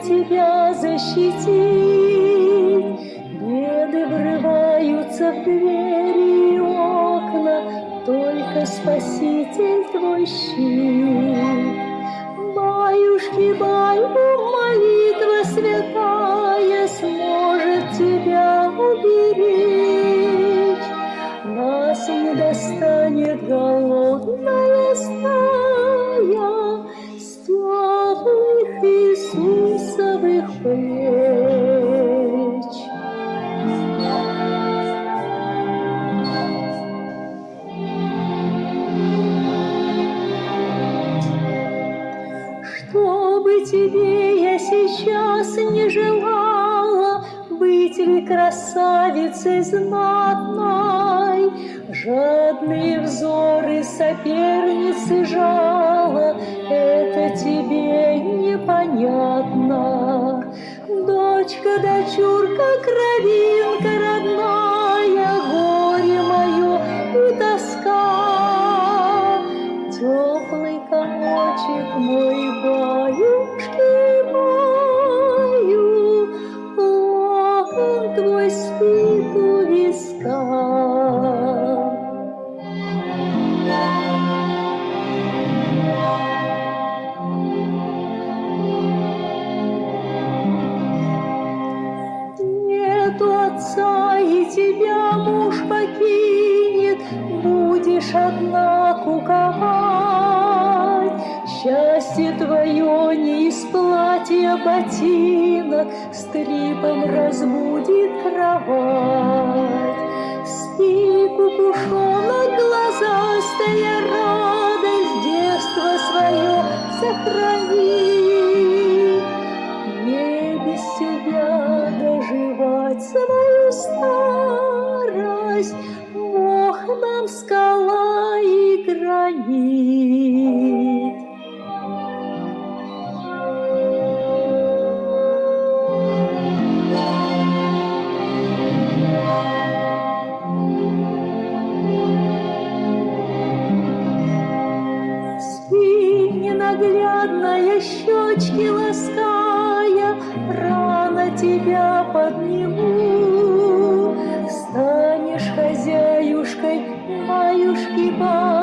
тебя защитить. Беды врываются в двери и окна, только Спаситель твой щит. Баюшки, баю, молитва святая сможет тебя уберечь. Нас не достанет голодная стая с теплых Иисусовых плеч. Чтобы тебе я сейчас не желала быть ли красавицей знатной, жадные взоры соперницы жала, это тебе непонятно. Дочка, дочурка, кровинка родная, горе мое и тоска. Теплый комочек мой, баюшки, баю, локон твой спит у виска. Нету отца, и тебя муж покинет, будешь одна куковать. Счастье твое не из платья ботинок, скрипом разбудит кровать. Спи, кукушонок, глазастая, радость детства свое сохрани. Не без тебя доживать свою старость, Бог нам скала и гранит. Спи, ненаглядная, щечки лаская, рано тебя подниму. Станешь хозяюшкой, баюшки, баю.